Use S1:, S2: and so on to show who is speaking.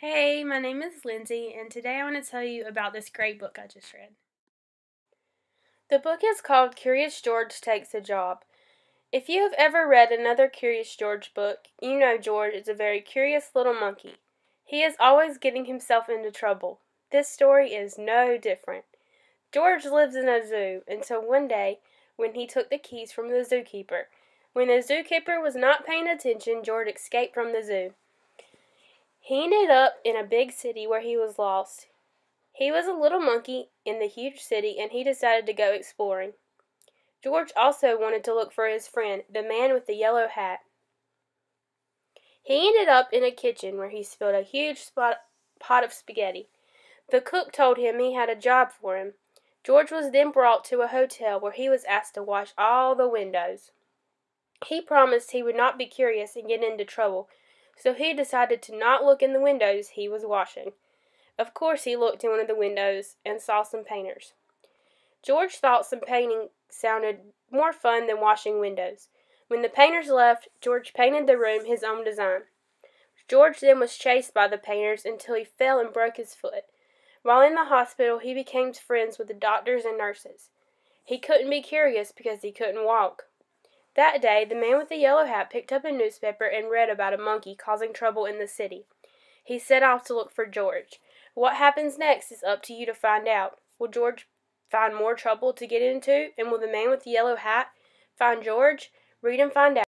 S1: Hey, my name is Lindsay, and today I want to tell you about this great book I just read. The book is called Curious George Takes a Job. If you have ever read another Curious George book, you know George is a very curious little monkey. He is always getting himself into trouble. This story is no different. George lives in a zoo until one day when he took the keys from the zookeeper. When the zookeeper was not paying attention, George escaped from the zoo. He ended up in a big city where he was lost. He was a little monkey in the huge city, and he decided to go exploring. George also wanted to look for his friend, the man with the yellow hat. He ended up in a kitchen where he spilled a huge pot of spaghetti. The cook told him he had a job for him. George was then brought to a hotel where he was asked to wash all the windows. He promised he would not be curious and get into trouble, so he decided to not look in the windows he was washing. Of course he looked in one of the windows and saw some painters. George thought some painting sounded more fun than washing windows. When the painters left, George painted the room his own design. George then was chased by the painters until he fell and broke his foot. While in the hospital, he became friends with the doctors and nurses. He couldn't be curious because he couldn't walk. That day, the man with the yellow hat picked up a newspaper and read about a monkey causing trouble in the city. He set off to look for George. What happens next is up to you to find out. Will George find more trouble to get into? And will the man with the yellow hat find George? Read and find out.